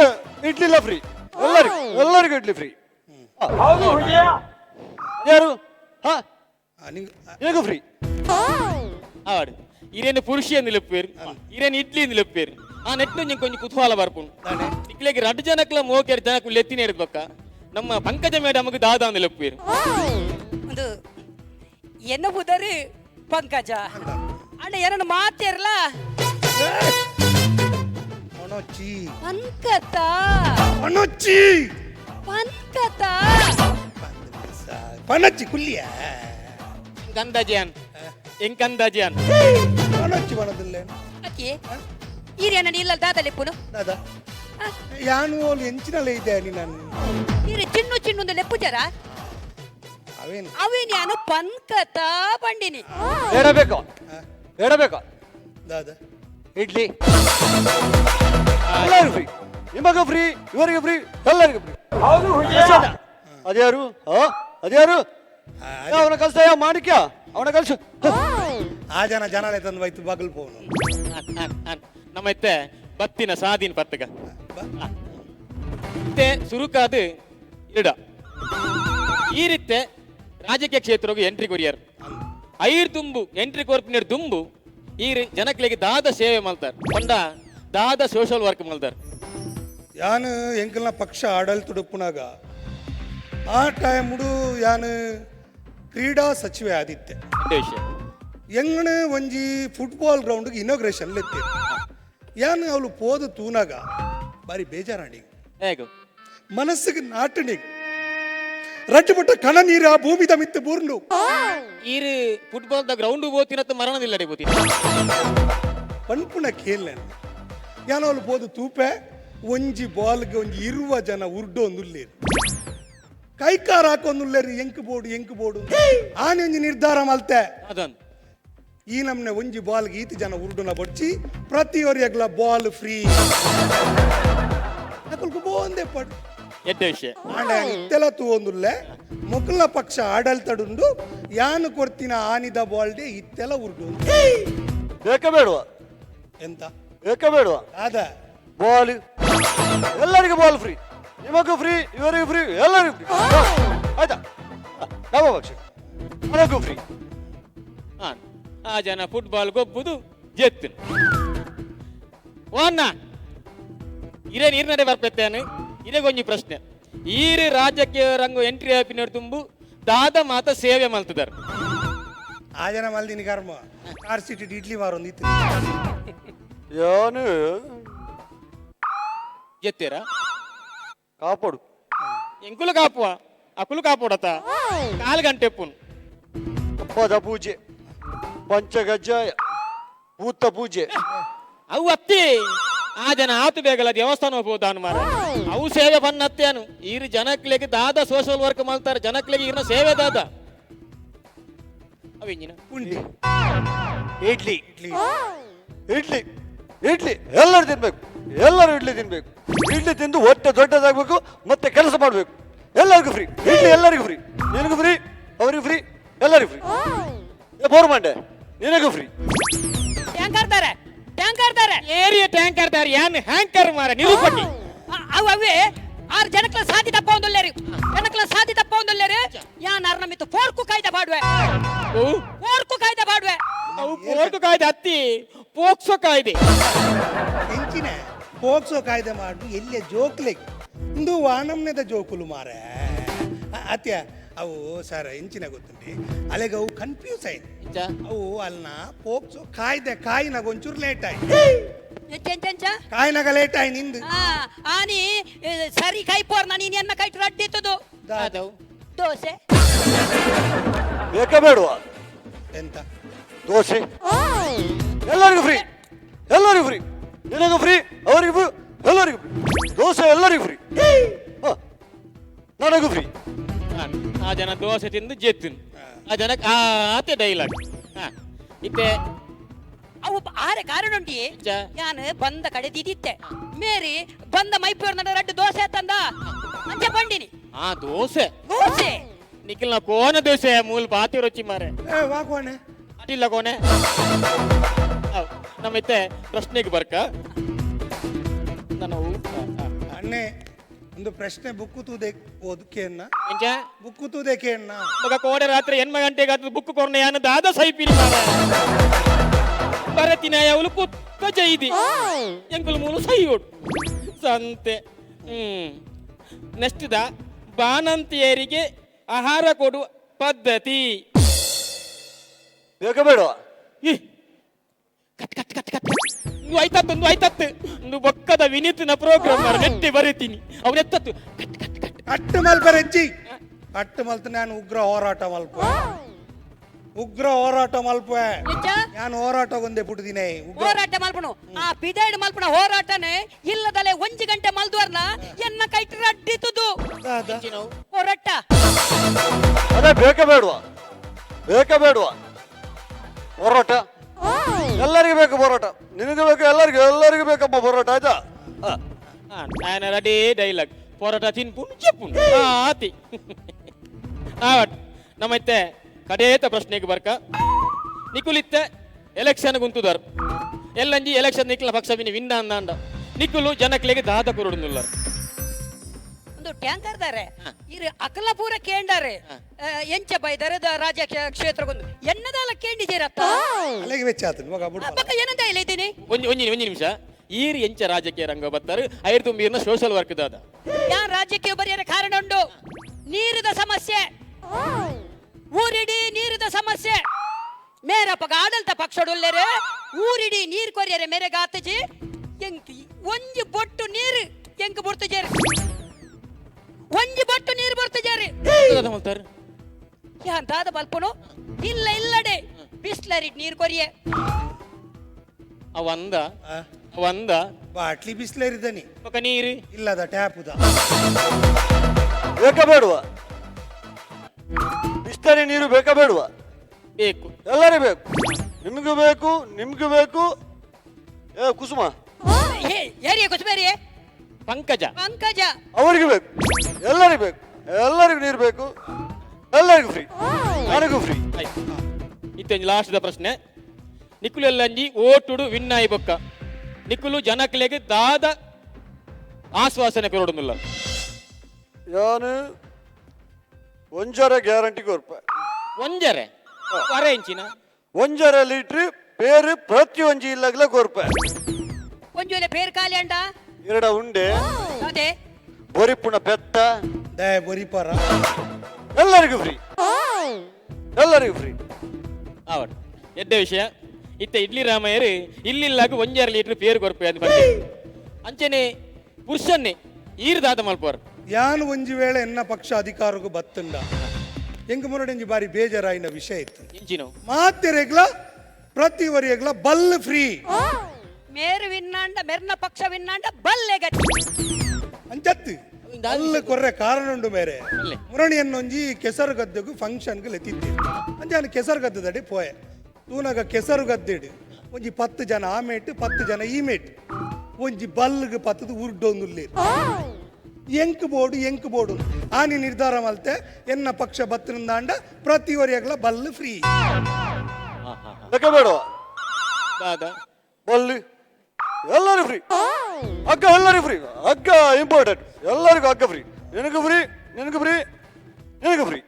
ಇಡ್ಲಿಲ್ಲ ಫ್ರೀ ಎಲ್ಲರಿಗೂ ಇಡ್ಲಿ ಫ್ರೀ ಯಾರು ಹಾ ನಿನಗೂ ಫ್ರೀ ಆವಾಡು ಇರೇನು ಪುರುಷಿ ಎಂದು ಲೆಪ್ಪೇರು ಇರೇನು ಇಡ್ಲಿ ಎಂದು ಲೆಪ್ಪೇರು ಆ ನೆಟ್ಟು ಕೊಂಚ ಕುತೂಹಲ ಬರ್ಪುಂಡು ಇಕ್ಲೆಗೆ ರಡ್ಡು ಜನಕ್ಲ ಮೋಕೆರ್ ಜನಕ್ಕೂ ಎತ್ತಿನ ಇರ್ಬೇಕ ನಮ್ಮ ಪಂಕಜ ಮೇಡಮ್ಗೆ ದಾದ ಎಂದು ಲೆಪ್ಪೇರು ಒಂದು ಎನ್ನುವುದರು ಪಂಕಜ ಅಣ್ಣ ಏನನ್ನು ಮಾತೇರಲ್ಲ ಒಣೊಚ್ಚಿ ಪಂಕತ ಒಣೊಚ್ಚಿ ಪಂಕತ ಪನಚ್ಚಿ ಕುಲ್ಲಿಯ ಗಂಧಜಾನ್ ಎಂಕಂದಜಾನ್ ಒಣೊಚ್ಚಿ ಬಣದಿಲ್ಲ ಅಕ್ಕಿ ಈರೇನ ಇಲ್ಲ ದಾದಲೆ ಪುನು ದಾದ ಯಾನು ಅಲ್ಲಿ ಎಂಚಿನಲ್ಲೇ ಇದೆ ನಾನು ಈರೆ ಚಿನ್ನು ಚಿನ್ನು ಲೆಪ್ಪು ಜರ ಅವೇನು ಅವೇ ನಾನು ಪಂಕತ ಬಂಡಿನಿ ಹೇಳಬೇಕು ಹೇಳಬೇಕು ದಾದ ಇಡ್ಲಿ ಎಲ್ಲರಿಗೂ ಫ್ರೀ ನಿಮಗೂ ಫ್ರೀ ಇವರಿಗೆ ಫ್ರೀ ಎಲ್ಲರಿಗೂ ಫ್ರೀ ಅದ್ಯಾರು ಅದ್ಯಾರು ಅವನ ಕಲ್ಸ ಮಾಡಿಕ್ಯ ಅವನ ಕಲ್ಸು ಆ ಜನ ಜನಳೆ ತಂದು ಬೈತು ಬಾಗಲ್ ಪೋನು ನಮ್ಮ ಇತ್ತೆ ಬತ್ತಿನ ಸಾದಿನ ಪತ್ತಗ ಮತ್ತೆ ಸುರುಕಾದ ಇಡ ಈ ರೀತಿ ರಾಜಕೀಯ ಕ್ಷೇತ್ರಕ್ಕೆ ಎಂಟ್ರಿ ಕೊರಿಯರ್ ಐರ್ ತುಂಬು ಎಂಟ್ರಿ ಕೊರ್ಪಿನ ತುಂಬು ಈ ಜನಕ್ಲೆಗೆ ದಾದ ಸೇವೆ ಮಾಡ್ತಾರೆ ಕೊಂಡ ದಾದ ಸೋಷಲ್ ವರ್ಕ್ ಮಾಡ್ತಾರೆ ಯಾನು ಎಂಕಲ್ನ ಪಕ್ಷ ಆಡಳಿತ ತುಡುಪುನಾಗ ಆ ಟೈಮುಡು ಯಾನು ಕ್ರೀಡಾ ಸಚಿವೆ ಆದಿತ್ಯ ವಿಷಯ ಎಂಗಣ ಒಂಜಿ ಫುಟ್ಬಾಲ್ ಗ್ರೌಂಡ್ಗೆ ಇನಾಗ್ರೇಷನ್ ಲೆತ್ತೆ ಯಾನು ಅವಳು ಪೋದು ತೂನಾಗ ಬಾರಿ ಬೇಜಾರಾಣಿ ಹೇಗೋ ಮನಸ್ಸಿಗೆ ನಾಟಣಿ ರಟ್ಟುಪಟ್ಟ ಕಣ ನೀರು ಆ ಭೂಮಿದ ಮಿತ್ತು ಬೂರ್ನು ಈರು ಫುಟ್ಬಾಲ್ ದ ಗ್ರೌಂಡ್ ಬೋತಿನತ್ತ ಮರಣದಿಲ್ಲಡೆ ಬೋತಿನ ಪನ್ಪುನ ಕೇಳ ಯಾನು ಅವಳು ಪೋದು ತೂಪೆ ಒಂಜಿ ಬಾಲ್ಗೆ ಒಂಜಿ ಇರುವ ಜನ ಉರ್ಡೊಂದುಲ್ಲೇರು ಕೈಕಾರ ಹಾಕೊಂದುಲ್ಲೇರು ಎಂಕು ಬೋಡು ಆನೆ ಒಂಜಿ ನಿರ್ಧಾರ ಮಲ್ತೆ ಅದೊಂದು ಈ ನಮ್ನೆ ಒಂಜಿ ಬಾಲ್ಗೆ ಈತಿ ಜನ ಉರ್ಡುನ ಬಡ್ಚಿ ಪ್ರತಿಯೊರಿಯಗ್ಲ ಬಾಲ್ ಫ್ರೀ ಅಕಲ್ಕು ಬೋಂದೆ ಪಡ್ ಎಡ್ಡ ವಿಷಯ ಆಂಡ ಇತ್ತೆಲ್ಲ ತೂವೊಂದುಲ್ಲೆ ಮೊಕಲ್ನ ಪಕ್ಷ ಆಡಳಿತಡುಂಡು ಯಾನು ಕೊರ್ತಿನ ಆನಿದ ಬಾಲ್ಡೆ ಇತ್ತೆಲ್ಲ ಉರ್ಡು ಬೇಕ ಬೇಡವಾ ಎಂತ ಬೇಕ ಬೇಡವಾ ಅದ ಬಾಲ್ ಎಲ್ಲರಿಗೂ ಬಾಲ್ ಫ್ರೀ ನಿಮಗೂ ಫ್ರೀ ಇವರಿಗೂ ಫ್ರೀ ಎಲ್ಲರಿಗೂ ಫ್ರೀ ಆಯ್ತಾ ನಮ್ಮ ಪಕ್ಷ ನನಗೂ ಫ್ರೀ ಆ ಜನ ಫುಟ್ಬಾಲ್ ಗೊಬ್ಬುದು ಜೆತ್ತು ಓನ್ನ ಇರೇ ನೀರ್ನಡೆ ಬರ್ಪೆತ್ತೇನು ಇದೇ ಕೊಂಚ ಪ್ರಶ್ನೆ ಈರು ರಾಜ್ಯಕ್ಕೆ ರಂಗು ಎಂಟ್ರಿ ಆಪಿನ ತುಂಬು ದಾದ ಮಾತ ಸೇವೆ ಮಲ್ತಿದ್ದಾರೆ ಆ ಜನ ಮಲ್ದಿನಿ ಕರ್ಮ ಕಾರ್ ಸಿಟಿ ಇಡ್ಲಿ ಮಾರೊಂದಿತ್ತು ಯಾನು ಜೆತ್ತೀರಾ ಕಾಪಾಡು ಎಂಕುಲು ಕಾಪುವ ಅಕುಲು ಕಾಪೋಡತ 4 ಗಂಟೆ ಪುನ್ ಹಬ್ಬದ ಪೂಜೆ ಪಂಚಗಜ್ಜಾಯ ಭೂತ ಪೂಜೆ ಅವು ಅತ್ತಿ ಆ ಜನ ಆತು ಬೇಗಲ್ಲ ದೇವಸ್ಥಾನ ಹೋಗ್ಬೋದಾನು ಮಾರ ಅವು ಸೇವೆ ಬನ್ನತ್ತೇನು ಈರು ಜನಕ್ಲೆಗೆ ದಾದ ಸೋಷಲ್ ವರ್ಕ್ ಮಾಡ್ತಾರೆ ಜನಕ್ಲೆಗೆ ಇರ್ನ ಸೇವೆ ದಾದ ಅವಿಂಜಿನ ಪುಂಡಿ ಇಡ್ಲಿ ಇಡ್ಲಿ ಇಡ್ಲಿ ಇಡ್ಲಿ ಎಲ್ಲರೂ ತಿನ್ಬೇಕು ಎಲ್ಲರೂ ಇಡ್ಲಿ ತಿನ್ಬೇಕು ಇಡ್ಲಿ ತಿಂದು ಹೊಟ್ಟೆ ದೊಡ್ಡದಾಗಬೇಕು ಮತ್ತೆ ಕೆಲಸ ಮಾಡಬೇಕು ಎಲ್ಲರಿಗೂ ಫ್ರೀ ಇಡ್ಲಿ ಎಲ್ಲರಿಗೂ ಫ್ರೀ ನಿನಗೂ ಫ್ರೀ ಅವರಿಗೂ ಫ್ರೀ ಎಲ್ಲರಿಗೂ ಫ್ರೀ ಬೋರ್ ಮಂಡೆ ನಿನಗೂ ಫ್ರೀ ಟ್ಯಾಂಕರ್ ಏರಿಯಾ ಟ್ಯಾಂಕರ್ ದಾರಿ ಯಾನ್ ಹ್ಯಾಂಕರ್ ಮಾರ ನಿರೂಪಣೆ ಅವು ಅವೇ ಆರು ಜನಕ್ಲ ಸಾಧಿ ತಪ್ಪ ಒಂದೊಲ್ಲೇರಿ ಜನಕ್ಲ ಸಾಧಿ ತಪ್ಪ ಒಂದೊಲ್ಲೇರಿ ಯಾನ್ ಅರ್ನ ಮಿತ್ತು ಫೋರ್ಕು ಕಾಯ್ದೆ ಬಾಡ್ವೆ ಫೋರ್ಕು ಕಾಯ್ದೆ ಬಾಡ್ವೆ ಅವು ಕೋರ್ಟು ಕಾಯ್ದೆ ಅತ್ತಿ ಪೋಕ್ಸೋ ಕಾಯ್ದೆ ಹೆಂಚಿನ ಪೋಕ್ಸೋ ಕಾಯ್ದೆ ಮಾಡು ಎಲ್ಲೇ ಜೋಕ್ಲೆ ಇಂದು ವಾನಮ್ನೆದ ಜೋಕುಲು ಮಾರೆ ಅತ್ಯ ಅವು ಸರ್ ಹೆಂಚಿನ ಗೊತ್ತುಂಟಿ ಅಲೆಗೆ ಅವು ಕನ್ಫ್ಯೂಸ್ ಆಯ್ತು ಅವು ಅಲ್ನ ಪೋಕ್ಸೋ ಕಾಯ್ದೆ ಕಾಯಿನಾಗ ಒಂಚೂರು ಲೇಟ್ ಆಯ್ತು ಕಾಯಿನಾಗ ಲೇಟ್ ಆಯ್ ನಿಂದು ಆನಿ ಸರಿ ಕೈ ಪೋರ್ನ ನೀನ್ ಎನ್ನ ಕೈ ರಡ್ಡಿತ್ತದು ದೋಸೆ ಬೇಕಾ ಬೇಡವಾ ಎಂತ ದೋಸೆ ಎಲ್ಲರಿಗೂ ಫ್ರೀ ಎಲ್ಲರಿಗೂ ಫ್ರೀ ನಿನಗೂ ಫ್ರೀ ಅವರಿಗೂ ಫ್ರೀ ಎಲ್ಲರಿಗೂ ಫ್ರೀ ದೋಸೆ ಎಲ್ಲರಿಗೂ ಫ್ರೀ ನನಗೂ ಫ್ರೀ ಆ ಜನ ದೋಸೆ ತಿಂದು ಜೆತ್ತು ಆ ಜನಕ್ಕೆ ಆತೆ ಡೈಲಾಗ್ ಇತ್ತೆ ಅವು ಆರೆ ಕಾರಣ ಉಂಟಿ ಯಾನ್ ಬಂದ ಕಡೆ ದಿದಿತ್ತೆ ಮೇರಿ ಬಂದ ಮೈಪೂರ್ ನಡ ರಡ್ಡು ದೋಸೆ ತಂದ ಅಂಚೆ ಬಂಡಿನಿ ಆ ದೋಸೆ ದೋಸೆ ನಿಖಿಲ್ನ ಕೋನ ದೋಸೆ ಮೂಲ ಪಾತಿ ರುಚಿ ಮಾರೆ ವಾಕೋಣೆ ಅಡಿಲ್ಲ ಕೋಣೆ ನಮ್ಮ ಇತ್ತೆ ಪ್ರಶ್ನೆಗೆ ಬರ್ಕ ನಾನು ಅಣ್ಣೆ ಒಂದು ಪ್ರಶ್ನೆ ಬುಕ್ಕು ತೂದೆ ಓದಕೆನ್ನ ಎಂಚ ಬುಕ್ಕು ತೂದೆಕೆನ್ನ ಮಗ ಕೋಡೆ ರಾತ್ರಿ 8 ಗಂಟೆಗೆ ಅದು ಬುಕ್ ಕೊರ್ನೆ ಯಾನ ದಾದ ಸೈಪಿನಿ ಮಾರೆ ಬರತಿನ ಅವಳು ಪುತ್ತ ಜೈದಿ ಎಂಕುಲು ಮೂಲು ಸೈ ಓಡು ಸಂತೆ ನೆಕ್ಸ್ಟ್ ಬಾಣಂತಿಯರಿಗೆ ಆಹಾರ ಕೊಡುವ ಪದ್ಧತಿ ಬೇಕಾ ಬೇಡವಾ ಕಟ್ ಕಟ್ ಕಟ್ ಕಟ್ ನೀವು ಆಯ್ತತ್ತು ಒಂದು ಬೊಕ್ಕದ ವಿನೀತನ ಪ್ರೋಗ್ರಾಮ್ ಮಾಡಿ ನೆಟ್ಟೆ ಬರೀತೀನಿ ಅವ್ರು ಎತ್ತತ್ತು ಕಟ್ ಕಟ್ ಕಟ್ ಅಟ್ಟು ಮಲ್ಪರೆ ಅಜ್ಜಿ ಅಟ್ಟು ಮಲ್ತ ನಾನು ಉಗ್ರ ಹೋರಾಟ ಮಲ್ಪೆ ನಾನು ಹೋರಾಟ ಒಂದೇ ಪುಟ್ಟಿದಿನೇ ಹೋರಾಟ ಮಲ್ಪನು ಆ ಪಿದೈಡ್ ಮಲ್ಪನ ಹೋರಾಟನೆ ಇಲ್ಲದಲೆ 1 ಗಂಟೆ ಮಲ್ದುವರ್ನ ಎನ್ನ ಕೈಟ್ ರಡ್ಡಿತುದು ಹೋರಾಟ ಅದೇ ಬೇಕಾ ಬೇಡವಾ ಹೋರಾಟ ಎಲ್ಲರಿಗೂ ಬೇಕು ಹೋರಾಟ ನಿನಗೂ ಬೇಕು ಎಲ್ಲರಿಗೂ ಬೇಕಪ್ಪ ಹೋರಾಟ ಆಯ್ತಾ ನಾನು ರೆಡಿ ಡೈಲಾಗ್ ಹೋರಾಟ ತಿನ್ಪುಣ್ ಚೆಪ್ಪುಣ್ ಆತಿ ನಮ್ಮತ್ತೆ ಕಡೇತ ಪ್ರಶ್ನೆಗೆ ಬರ್ಕ ನಿಕುಲಿತ್ತೆ ಎಲೆಕ್ಷನ್ ಗುಂತುದಾರ್ ಎಲ್ಲಂಜಿ ಎಲೆಕ್ಷನ್ ನಿಕ್ಲ ಪಕ್ಷ ವಿನ್ನ ಅಂದಾಂಡ ನಿಕ್ಕುಲು ಜನಕ್ಲೆಗೆ ದಾದ ಕೊರಡುನ್ನುಲ್ಲಾರ ಒಂದು ಟ್ಯಾಂಕರ್ ದಾರೆ ಇರು ಅಕಲಪೂರ ಕೇಂಡಾರೆ ಎಂಚ ಬೈದಾರೆ ರಾಜ್ಯ ಕ್ಷೇತ್ರಗೊಂದು ಎನ್ನದಾಲ ಕೇಂಡಿದ್ದೀರತ್ತ ಅಲ್ಲಿಗೆ ವೆಚ್ಚ ಆತನು ಮಗ ಬಿಡು ಪಕ್ಕ ಏನಂತ ಹೇಳಿದ್ದೀನಿ ಒಂಜಿ ನಿಮಿಷ ಈರ್ ಎಂಚ ರಾಜಕೀಯ ರಂಗ ಬರ್ತಾರೆ ಐರ್ ತುಂಬಿರ್ನ ಸೋಷಲ್ ವರ್ಕ್ ದಾದ ಯಾನ್ ರಾಜ್ಯಕ್ಕೆ ಬರೆಯರ ಕಾರಣ ಉಂಟು ನೀರಿದ ಸಮಸ್ಯೆ ಊರಿಡಿ ನೀರಿದ ಸಮಸ್ಯೆ ಮೇರಪ್ಪಗ ಆಡಳಿತ ಪಕ್ಷಡುಲ್ಲೇರೆ ಊರಿಡಿ ನೀರ್ ಕೊರಿಯರೆ ಮೇರೆಗೆ ಆತಜಿ ಎಂಕಿ ಒಂಜಿ ಬೊಟ್ಟು ನೀರು ಎಂಕ್ ಬರ್ತಜೇರಿ ಒಂಜಿ ಬೊಟ್ಟು ನೀರು ಬರ್ತಜೇರಿ ಮಾಡ್ತಾರೆ ಯಾನ್ ದಾದ ಬಲ್ಪನು ಇಲ್ಲ ಇಲ್ಲಡೆ ಬಿಸ್ಲರಿ ನೀರ್ ಕೊರಿಯೆ ಅವಂದ ಬಾಟ್ಲಿ ಬಿಸ್ಲೇರಿದ್ದಾನೆ ಪಕ್ಕ ನೀರು ಇಲ್ಲದ ಟ್ಯಾಪುದ ಬೇಕಾ ಬೇಡುವ ಬಿಸ್ತರಿ ನೀರು ಬೇಕಾ ಬೇಡುವ ಬೇಕು ಎಲ್ಲರಿಗೂ ಬೇಕು ನಿಮ್ಗೂ ಬೇಕು ಏ ಕುಸುಮ ಏರಿಯ ಕುಸ್ಬೇರಿಯೇ ಪಂಕಜ ಅವರಿಗೂ ಬೇಕು ಎಲ್ಲರಿಗೂ ನೀರು ಬೇಕು ಎಲ್ಲರಿಗೂ ಫ್ರೀ ನನಗೂ ಫ್ರೀ ಆಯ್ತು ಇತ್ತಂಜಿ ಲಾಸ್ಟ್ದ ಪ್ರಶ್ನೆ ನಿಕ್ಕುಲು ಎಲ್ಲಂಜಿ ಓಟುಡು ವಿನ್ ಆಯಿ ಬೊಕ್ಕ ನಿಕ್ಕುಲು ಜನಕ್ಲೆಗೆ ದಾದ ಆಶ್ವಾಸನೆ ಕೊರಡುನ್ನುಲ್ಲ ಯಾನು ಒಂಜರ ಗ್ಯಾರಂಟಿ ಕೊರ್ಪ ಒಂಜರೆ ವರ ಇಂಚಿನ ಒಂಜರ ಲೀಟ್ರ್ ಪೇರು ಪ್ರತಿ ಒಂಜಿ ಇಲ್ಲಾಗ್ಲ ಕೊರ್ಪ ಒಂಜೂಲೆ ಪೇರ್ ಖಾಲಿ ಅಂಡ ಎರಡ ಉಂಡೆ ಅದೇ ಬೊರಿಪುಣ ಬೆತ್ತ ದಯ ಬರಿಪಾರ ಎಲ್ಲರಿಗೂ ಫ್ರೀ ಆವಟ್ ಎಡ್ಡ ವಿಷಯ ಇತ್ತ ಇಡ್ಲಿ ರಾಮಯ್ಯರು ಇಲ್ಲಿಲ್ಲಾಗ ಒಂಜರ ಲೀಟ್ರ್ ಪೇರು ಕೊರ್ಪೆ ಅಂತ ಬಂದೆ ಅಂಚನೆ ಪುರುಷನ್ನೇ ಈರ್ದಾದ ಮಲ್ಪೋರ್ ಯಾನ್ ಒಂಜಿ ವೇಳೆ ಎನ್ನ ಪಕ್ಷ ಅಧಿಕಾರಕ್ಕೂ ಬತ್ತಂಡ ಎಂಗ ಮುರಡೆಂಜಿ ಬಾರಿ ಬೇಜಾರಾಯಿನ ವಿಷಯ ಇತ್ತು ಇಂಚಿನವು ಮಾತೆರೆಗ್ಲ ಪ್ರತಿ ವರಿಯಗ್ಲ ಬಲ್ ಫ್ರೀ ಮೇರು ವಿನ್ನಾಂಡ ಮೆರ್ನ ಪಕ್ಷ ವಿನ್ನಾಂಡ ಬಲ್ಲೆ ಗಟ್ಟಿ ಅಂಚತ್ತು ಅಲ್ಲ ಕೊರ್ರೆ ಕಾರಣ ಉಂಡು ಮೇರೆ ಅಲ್ಲೇ. ಮುರಣಿಯನ್ನೊಂಜಿ ಕೆಸರು ಗದ್ದೆಗೂ ಫಂಕ್ಷನ್ಗೆ ಲೆತ್ತಿದ್ದೆ ಅಂಜಾನು ಕೆಸರು ಗದ್ದದಡಿ ಪೋಯೆ ತೂನಾಗ ಕೆಸರು ಗದ್ದೆಡು ಒಂಜಿ 10 ಜನ ಆ ಮೇಟ್ 10 ಜನ ಈ ಮೇಟ್ ಒಂಜಿ ಬಲ್ಗೆ ಪತ್ತದು ಉರ್ಡೊಂದುಲ್ಲೇರು ಎಂಕ್ ಬೋಡು ಆನಿ ನಿರ್ಧಾರ ಮಲ್ತೆ ಎನ್ನ ಪಕ್ಷ ಬತ್ತನಿಂದಾಂಡ ಪ್ರತಿ ವರಿಯಗ್ಲ ಬಲ್ ಫ್ರೀ ಬೇಕಾ ಬೇಡುವ ದಾದ ಬಲ್ಲು ಎಲ್ಲರೂ ಫ್ರೀ ಹಗ್ಗ ಎಲ್ಲರಿಗೂ ಫ್ರೀ ಹಗ್ಗ ಇಂಪಾರ್ಟೆಂಟ್ ಎಲ್ಲರಿಗೂ ಹಗ್ಗ ಫ್ರೀ ನಿನಗೂ ಫ್ರೀ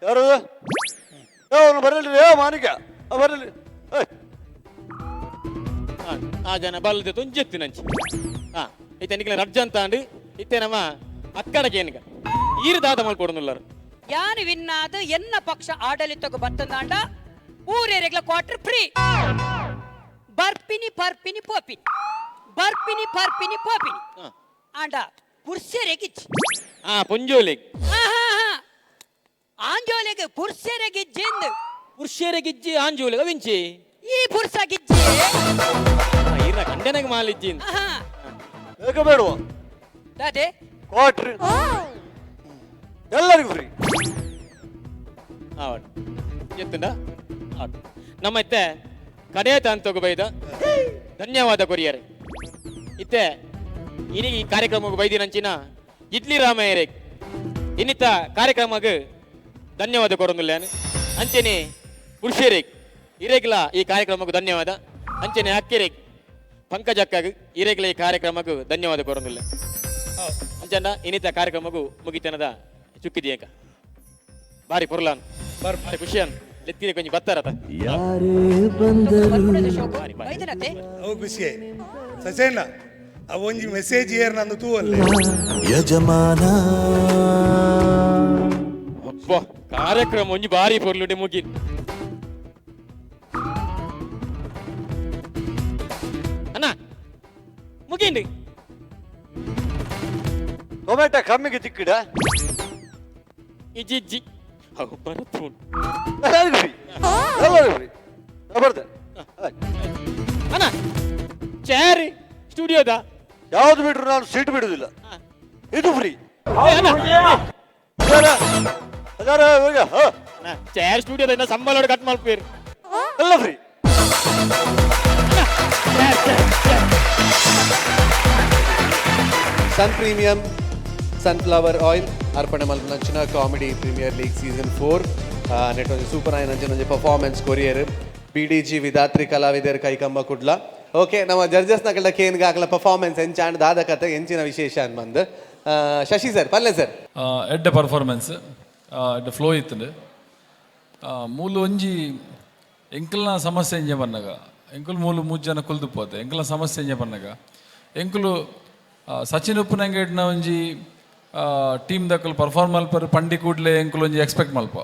ಯಾರು ಅವನು ಬರಲಿ ಮಾನಿಕ ಬರಲಿ ಆ ಜನ ಬಲ್ದ ತುಂಜೆತ್ತಿ ನಂಚಿ ಹಾ ಇತ್ತ ನಿಕ್ಲ ರಡ್ಜ ಅಂತ ಅಂಡು ಇತ್ತೆ ನಮ್ಮ ಅಕ್ಕಡಕ್ಕೆ ಏನಿಗ ಈರ್ದಾದ ಮಲ್ಕೊಡುನ್ನುಲ್ಲಾರ ಯಾನು ವಿನ್ನಾದ ಎನ್ನ ಪಕ್ಷ ಆಡಳಿತಕ್ಕೆ ಬತ್ತಂದಾಂಡ ಊರೇರೆಗ್ಲ ಕ್ವಾರ್ಟರ್ ಫ್ರೀ ಬರ್ಪಿನಿ ಪೋಪಿನಿ ಆಂಡ ಪುರ್ಸೆರೆಗಿಜ್ಜಿ ಪುಂಜೋಲೆಗ್ ಆಂಜೋಲೆಗೆ ಪುರ್ಸೆರೆಗಿಜ್ಜಿಂದು ಪುರುಷರೆಗಿಜ್ಜಿ ಆಂಜೋಲೆಗ ವಿಂಚಿ ಈ ಪುರ್ಸ ಗಿಜ್ಜಿ ಈರ್ನ ಕಂಡನೆಗೆ ಮಾಲಿಜ್ಜಿ ಬೇಕಾ ಬೇಡುವ ದಾದೆ ಕ್ವಾರ್ಟರ್ ಎಲ್ಲರಿಗೂ ಫ್ರೀ ಆವಟ್ ಎತ್ತುಂಡ ಆವಟ್ ನಮ್ಮ ಇತ್ತೆ ಕಡೆ ತಾಂತೋಗ ಬೈದ ಧನ್ಯವಾದ ಕೊರಿಯರೆ ಇತ್ತೆ ಇನಿ ಈ ಕಾರ್ಯಕ್ರಮಕ್ಕೆ ಬೈದಿನಂಚಿನ ಇಡ್ಲಿ ರಾಮಯ್ಯರೇ ಇನ್ನಿತ್ತ ಕಾರ್ಯಕ್ರಮಕ್ಕೆ ಧನ್ಯವಾದ ಕೊರೊಂದುಲ್ಲೇನು ಅಂಚೆನೆ ಪುರುಷರೇ ಇರೇಗ್ಲ ಈ ಕಾರ್ಯಕ್ರಮಕ್ಕೆ ಧನ್ಯವಾದ ಅಂಚೆನೆ ಅಕ್ಕೆರೆ ಪಂಕಜಕ್ಕಾಗ ಇರೇಗ್ಲ ಈ ಕಾರ್ಯಕ್ರಮಕ್ಕೆ ಧನ್ಯವಾದ ಕೊರೊಂದುಲ್ಲೆ ಅಂಚಂಡ ಇನ್ನಿತ್ತ ಕಾರ್ಯಕ್ರಮಕ್ಕೂ ಮುಗಿತನದ ಚುಕ್ಕಿದೀಯಕ ಬಾರಿ ಪುರ್ಲಾನ್ ಬಾರಿ ಖುಷಿಯನ್ ಲೆತ್ತಿದೆ ಕೊಂಚ ಬತ್ತಾರತ ಯಾರೇ ಬಂದರು ಬೈದನತೆ ಅವು ಖುಷಿಯೇ ಸಸೇನ ಅವೊಂಜಿ ಮೆಸೇಜ್ ಏರ್ ನಂದು ತೂ ಅಲ್ಲೇ ಯಜಮಾನ ಅಬ್ಬ ಕಾರ್ಯಕ್ರಮ ಒಂಜಿ ಬಾರಿ ಪೊರ್ಲುಡೆ ಮುಗಿ ಅಣ್ಣ ಮುಗಿಂಡಿ ಟೊಮೆಟೊ ಕಮ್ಮಿಗೆ ತಿಕ್ಕಿಡ ಇಜ್ಜಿ ಅವು ಬರತ್ತು ಎಲ್ಲರಿಗೂ ಫ್ರೀ ಬರ್ತೇನೆ ಅಣ್ಣ ಚೇರ್ ಸ್ಟುಡಿಯೋದ ಯಾವ್ದು ಬಿಟ್ರು ನಾನು ಸೀಟ್ ಬಿಡುದಿಲ್ಲ ಇದು ಫ್ರೀ ಚೇರ್ ಸ್ಟುಡಿಯೋದ ಸಂಬಳ ಕಟ್ ಮಾಡ್ಪೇರು ಎಲ್ಲ free sun premium sunflower oil ಅರ್ಪಣೆ ಮಲ್ಪನಂಚಿನ ಕಾಮಿಡಿ ಪ್ರೀಮಿಯರ್ ಲೀಗ್ ಸೀಸನ್ 4 ನೆಟ್ ಸೂಪರ್ ಆಯ್ನ ಪರ್ಫಾರ್ಮೆನ್ಸ್ ಕೊರಿಯರ್ BDG ವಿಧಾತ್ರಿ ಕಲಾವಿದರ್ ಕೈಕಂಬ ಕುಡ್ಲ. ಓಕೆ, ನಮ್ಮ ಜಡ್ಜಸ್ ನಕಲ್ಡ ಕೇನ್ಗೆ ಹಾಕಲ ಪರ್ಫಾರ್ಮೆನ್ಸ್ ಎಂಚಾಂಡ್ ದಾದ ಕತೆ ಎಂಚಿನ ವಿಶೇಷ ಅನ್ ಬಂದು ಶಶಿ ಸರ್ ಪಲ್ಲೆ ಸರ್ ಎಡ್ಡ ಪರ್ಫಾರ್ಮೆನ್ಸ್ ಎಡ್ಡ ಫ್ಲೋ ಇತ್ತು ಮೂಲು ಒಂಜಿ ಎಂಕಲ್ನ ಸಮಸ್ಯೆ ಎಂಜೆ ಬನ್ನಗ ಎಂಕುಲು ಮೂಲು 3 ಜನ ಕುಲ್ದು ಪೋತೆ ಎಂಕಲ್ನ ಸಮಸ್ಯೆ ಎಂಜೆ ಬನ್ನಗ ಎಂಕುಲು ಸಚಿನ್ ಉಪ್ಪುನಂಗೇಡ್ನ ಒಂಜಿ ಟೀಮ್ ದಕ್ಕಲು ಪರ್ಫಾರ್ಮ್ ಮಲ್ಪರು ಪಂಡಿ ಕೂಡಲೇ ಎಂಕುಲು ಒಂಜಿ ಎಕ್ಸ್ಪೆಕ್ಟ್ ಮಲ್ಪ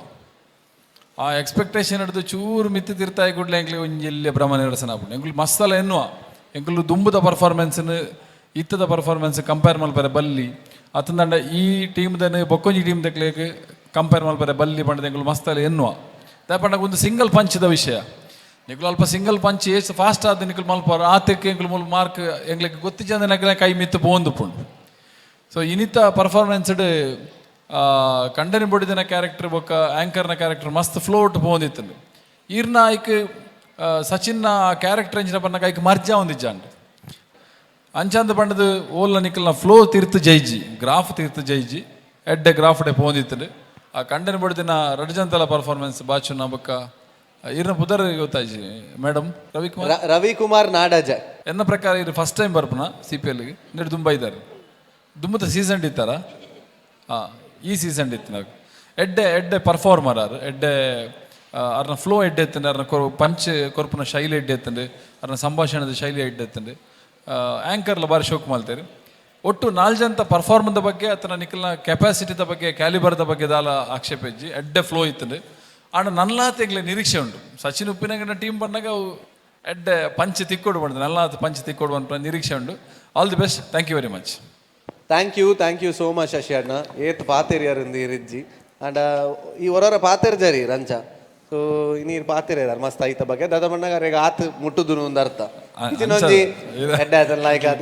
ಆ ಎಕ್ಸ್ಪೆಕ್ಟೇಷನ್ ಹಿಡಿದು ಚೂರು ಮಿತ್ತಿ ತಿರ್ತಾಯಿ ಕೂಡಲೇ ಎಂಕ್ಲೆ ಒಂಜಿ ಎಲ್ಲಿ ಭ್ರಮ ನಿರಸನ ಆಗ್ಬಿಟ್ಟು ಎಂಕುಲು ಮಸ್ತಲ ಎನ್ನುವ ಎಂಕುಲು ದುಂಬುದ ಪರ್ಫಾರ್ಮೆನ್ಸ್ನು ಇತ್ತದ ಪರ್ಫಾರ್ಮೆನ್ಸ್ ಕಂಪೇರ್ ಮಲ್ಪರೆ ಬಲ್ಲಿ ಅತ್ತಂದಂಡ ಈ ಟೀಮ್ದನ್ನು ಬೊಕ್ಕೊಂಜಿ ಟೀಮ್ ದಕ್ಲೇಗೆ ಕಂಪೇರ್ ಮಲ್ಪರೆ ಬಲ್ಲಿ ಪಂಡದ ಎಂಕುಲು ಮಸ್ತಲ ಎನ್ನುವ ದಾಪಂಡ ಒಂದು ಸಿಂಗಲ್ ಪಂಚ್ದ ವಿಷಯ ನಿಕಲು ಅಲ್ಪ ಸಿಂಗಲ್ ಪಂಚ್ ಎಷ್ಟು ಫಾಸ್ಟ್ ಆದ ನಿಕಲು ಮಲ್ಪಾರ ಆತಕ್ಕೆ ಎಂಕುಲು ಮೂಲ ಮಾರ್ಕ್ ಎಂಗ್ಲಿಕ್ಕೆ ಗೊತ್ತಿಜಂದ ನಕಲೆ ಕೈ ಮಿತ್ತು ಪೋಂದು ಪುಂಡು ಸೊ ಇನ್ನಿತ ಪರ್ಫಾರ್ಮೆನ್ಸ್ಡ್ ಕಂಡನಿ ಬೊಡಿದಿನ ಕ್ಯಾರೆಕ್ಟರ್ ಬೊಕ್ಕ ಆ್ಯಂಕರ್ನ ಕ್ಯಾರೆಕ್ಟರ್ ಮಸ್ತ್ ಫ್ಲೋಟ್ ಪೋಂದಿತ್ತು ಈರ್ನ ಐಕ್ ಸಚಿನ್ನ ಕ್ಯಾರೆಕ್ಟರ್ ಎಂಚಿನ ಪನ್ನಕ ಐಕ್ ಮರ್ಜಾ ಒಂದಿಜ್ಜಾಂಡ್ ಅಂಚಾಂದ ಪಂಡದು ಓಲ್ಲ ನಿಕಲ್ನ ಫ್ಲೋ ತೀರ್ತು ಜೈಜಿ ಗ್ರಾಫ್ ತೀರ್ತು ಜೈಜಿ ಎಡ್ಡೆ ಗ್ರಾಫ್ಡೆ ಪೋಂದಿತ್ತು ಆ ಕಂಡನಿ ಬೊಡಿದಿನ ರಡ್ಜಂತಲ ಪರ್ಫಾರ್ಮೆನ್ಸ್ ಬಾಚುನ ಬೊಕ್ಕ ಈರ್ನ ಪುದರ್ ಗೊತ್ತಾಯ್ಜಿ ಮೇಡಮ್ ರವಿಕುಮಾರ್ ನಾಡಜ ಎನ್ನ ಪ್ರಕಾರ ಇದು ಫಸ್ಟ್ ಟೈಮ್ ಬರ್ಪುನ CPLಗೆ ನೆಡು ತುಂಬ ಇದ್ದಾರೆ ದುಮ್ಮದ ಸೀಸನ್ ಇತ್ತಾರ ಈ ಸೀಸನ್ ಇತ್ತು ನಾವು ಎಡ್ಡೆ ಪರ್ಫಾರ್ಮರ್ ಆರು ಎಡ್ಡೆ ಅವ್ರನ್ನ ಫ್ಲೋ ಎಡ್ಡೆ ಎತ್ತಂಡು ಅವ್ರನ್ನ ಪಂಚ್ ಕೊರ್ಪುನ ಶೈಲಿ ಎಡ್ಡೆ ಎತ್ತಂಡು ಅವ್ರನ್ನ ಸಂಭಾಷಣದ ಶೈಲಿ ಎಡ್ಡೆ ಎತ್ತಂಡು ಆ್ಯಂಕರ್ಲ ಬಾರಿ ಶೋಕ್ ಮಾಡ್ತಾರೆ ಒಟ್ಟು 4 ಜನದ ಪರ್ಫಾರ್ಮೆನ್ಸ್ ಬಗ್ಗೆ ಅಥವಾ ನಿಖಲ್ನ ಕೆಪಾಸಿಟಿದ ಬಗ್ಗೆ ಕ್ಯಾಲಿಬರ್ದ ಬಗ್ಗೆ ದಾಲ ಆಕ್ಷೇಪ ಇಜ್ಜಿ ಎಡ್ಡೆ ಫ್ಲೋ ಇತ್ತಂಡು ಆಂಡ ನಲ್ಲಾತೆಗ್ಲೆ ನಿರೀಕ್ಷೆ ಉಂಟು ಸಚಿನ್ ಉಪ್ಪಿನಂಗನ ಟೀಮ್ ಬಂದಾಗ ಅವು ಎಡ್ಡೆ ಪಂಚ್ ತಿಕ್ಕೊಡು ಬಂದು ನಲ್ಲಾತ ಪಂಚ್ ತಿಕ್ಕೊಡು ಅಂತ ನಿರೀಕ್ಷೆ ಉಂಟು. All the best, thank you very much. Thank you so much Shashi ಅಣ್ಣ ಏತ್ ಪಾತೆರಿಯರಿಂದ ಇರಿಜ್ಜಿ ಅಂಡ ಈ ಹೊರವರ ಪಾತೆರ್ಜರಿ ರಂಚ ಸೊ ನೀರು ಪಾತೆರಿಯಾರ ಮಸ್ತ್ ಐತ ಬಗ್ಗೆ ದಾದ ಬಣ್ಣಗ ಆತ್ ಮುಟ್ಟುದು ಒಂದು ಅರ್ಥ ಇದನ್ನೊಂದಿ ಎಡ್ಡೆ ಆತನ ಲೈಕ್ ಆತ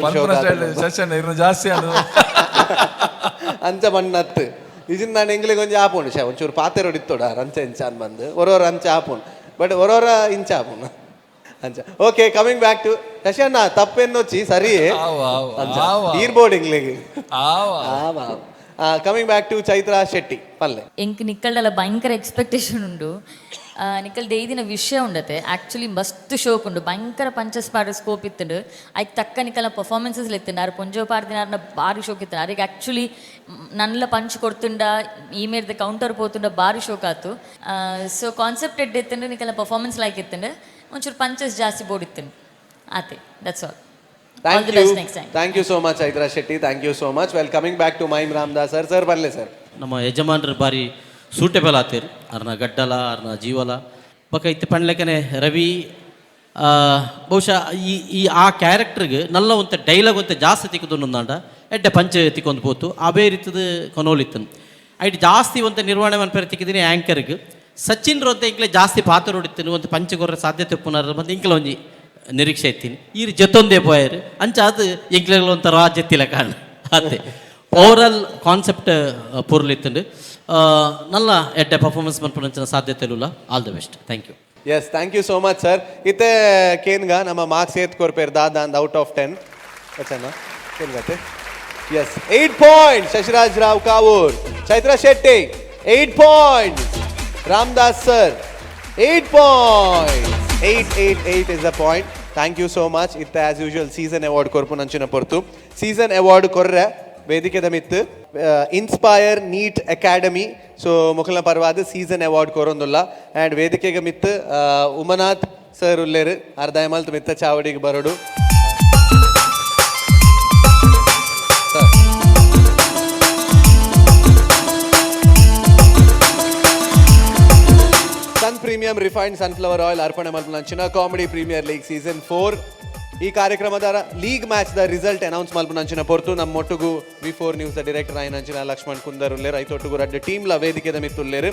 ಜಾಸ್ತಿ ಅಂಚ ಬಣ್ಣತ್ತು ಇದನ್ನ ನಾನು ಎಂಗ್ಲಿಗೆ ಒಂಜಿ ಆಪುಂಡು ಒಂಚೂರು ಪಾತೆರ್ ಹೊಡಿತೋಡ ರಂಚ ಇಂಚ ಅನ್ ಬಂದು ಹೊರವರ ಅಂಚ ಆಪುಂಡು ಬಟ್ ಹೊರವರ ಇಂಚ ಆಪುಂಡು ಅಂಚ. Okay, coming back to Shashi ಅಣ್ಣ ತಪ್ಪೆನ್ನೊಚ್ಚಿ ಸರಿಯೇ ಈರ್ಬೋರ್ಡ್ ಇಂಗ್ಲಿಗೆ coming back to Chaitra Shetty ಪಲ್ಲೆ ಎಂಕ್ ನಿಕ್ಕಲ್ಡಲ ಭಯಂಕರ ಎಕ್ಸ್ಪೆಕ್ಟೇಷನ್ ಉಂಡು ನಿಕ್ಕಲ್ ದೈದಿನ ವಿಷಯ ಉಂಡತೆ ಆ್ಯಕ್ಚುಲಿ ಮಸ್ತ್ ಶೋಕ್ ಉಂಡು ಭಯಂಕರ ಪಂಚಸ್ಪಾಡ ಸ್ಕೋಪ್ ಇತ್ತುಂಡು ಐಕ್ ತಕ್ಕ ನಿಕ್ಕಲ್ನ ಪರ್ಫಾರ್ಮೆನ್ಸಸ್ ಎತ್ತುಂಡು ಆರು ಪೊಂಜೋ ಪಾರ್ದಿನ ಆರ್ನ ಭಾರಿ ಶೋಕ್ ಇತ್ತು ಅವ್ರಿಗೆ ಆ್ಯಕ್ಚುಲಿ ನನ್ಲ ಪಂಚ್ ಕೊಡ್ತುಂಡ ಈ ಮೇರ್ದ ಕೌಂಟರ್ ಪೋತುಂಡ ಭಾರಿ ಶೋಕ್ ಆತು. ಸೊ ಕಾನ್ಸೆಪ್ಟ್ ಎಡ್ಡೆ ಎತ್ತುಂಡು ನಿಕ್ಕಲ್ನ ಪರ್ಫಾರ್ಮೆನ್ಸ್ ಲೈಕ್ ಇತ್ತುಂಡು ಒಂಚೂರು ಪಂಚಸ್ ಜಾಸ್ತಿ ಬೋಡಿತ್ತು ಆತೆ. That's all. Thank you so much Chaitra Shetty, thank you so much. Well, coming back to ಮೈಮ್ ರಾಮದಾಸ್ ಸರ್ ಬರಲಿ ಸರ್. ನಮ್ಮ ಯಜಮಾನ್ರು ಬಾರಿ ಸೂಟೇಬಲ್ ಆತೇರು ಅರ್ನ ಗಡ್ಡಲ ಅರ್ನ ಜೀವಲ ಬೊಕ ಇತ್ತು ಪಣ್ಲೆಕ್ಕನೆ ರವಿ ಬಹುಶಃ ಈ ಆ ಕ್ಯಾರೆಕ್ಟರ್ಗೆ ನಲ್ಲ ಒಂತೆ ಡೈಲಾಗ್ ಒಂತೆ ಜಾಸ್ತಿ ತಿಕ್ಕುದುಂಡ ಎಡ್ಡೆ ಪಂಚ ತಿಕ್ಕೊಂದು ಪೋತು ಅವೇ ರೀತಿದು ಕೊನೋಲಿತ್ತು ಐಟ್ ಜಾಸ್ತಿ ಒಂತೆ ನಿರ್ವಹಣೆ ಮನ್ಪೇರು ತಿಕ್ಕಿದ್ದೀನಿ ಆ್ಯಂಕರ್ಗೆ ಸಚಿನ್ ರೋತೆ ಇಂಕ್ಲೆ ಜಾಸ್ತಿ ಪಾತ್ರ ಹೊಡಿತೀನಿ ಒಂದು ಪಂಚಗೊರ್ರ ಸಾಧ್ಯತೆ ಪುನರ್ ಮತ್ತು ಇಂಕ್ಲೆ ಒಂಜಿ ನಿರೀಕ್ಷೆ ಇತ್ತೀನಿ ಈ ಜೊತ್ತೊಂದೇ ಪೋಯರು ಅಂಚ ಅದು ಇಂಕ್ಲೆ ಒಂಥರ ಜೊತ್ತಿಲ್ಲ ಕಾರಣ ಅದೇ ಓವರಾಲ್ ಕಾನ್ಸೆಪ್ಟ್ ಪೂರ್ಲಿತ್ತಂಡು ನಲ್ಲ ಎಡ್ಡೆ ಪರ್ಫಾರ್ಮೆನ್ಸ್ ಮನ್ಪುನಂಚಿನ ಸಾಧ್ಯತೆ ಇಲ್ಲ. All the best, thank you. Yes, thank you so much sir. ಇತ್ತೆ ಕೇನ್ಗ ನಮ್ಮ ಮಾರ್ಕ್ಸ್ ಏತ್ ಕೊರ್ಪೇರ್ ದಾದ ಅಂದ್ ಔಟ್ ಆಫ್ 10 ವಚನ ಕೇನ್ಗತೆ yes 8 point Shashiraj Rao Kavoor, Chaitra Shetty 8 point, Ramdas sir 8 point, 8 is the point. Thank you so much. ಇತ್ತೆ ಆಸ್ ಯೂಶುವಲ್ ಸೀಸನ್ ಅವಾರ್ಡ್ ಕೊರ್ಪು ನಂಚಿನ ಪೊರ್ತು ಸೀಸನ್ ಅವಾರ್ಡ್ ಕೊರ್ರೆ ವೇದಿಕೆದ ಮಿತ್ತು ಇನ್ಸ್ಪೈರ್ ನೀಟ್ ಅಕಾಡೆಮಿ ಸೊ ಮೊಕಲ್ನ ಪರವಾದ ಸೀಸನ್ ಅವಾರ್ಡ್ ಕೊರೊಂದುಲ್ಲ ಆ್ಯಂಡ್ ವೇದಿಕೆಗೆ ಮಿತ್ತು ಉಮನಾಥ್ ಸರ್ ಉಲ್ಲೇರು ಅರ್ಧಮಲ್ತ್ ಮಿತ್ತ ಚಾವಡಿಗೆ ಬರೋಡು. Sun premium refined sunflower oil ಅರ್ಪಣೆ ಮಲ್ಪುನಂಚಿನ ಕಾಮಿಡಿ ಪ್ರೀಮಿಯರ್ ಲೀಗ್ ಸೀಸನ್ 4 ಈ ಕಾರ್ಯಕ್ರಮದ ಲೀಗ್ ಮ್ಯಾಚ್ ದ ರಿಸಲ್ಟ್ ಅನೌನ್ಸ್ ಮಲ್ಪುನಂಚಿನ ಪೊರ್ತು ನಮ್ಮ ಒಟ್ಟುಗು V4 ನ್ಯೂಸ್ ದ ಡೈರೆಕ್ಟರ್ ಆಯ್ನಂಚಿನ ಲಕ್ಷ್ಮಣ್ ಕುಂದರ್ ಉಲ್ಲೇರು ಐತೊಟ್ಟುಗು ರಡ್ಡು ಟೀಮ್ಲ ವೇದಿಕೆದ ಮಿತ್ತುಲ್ಲೇರು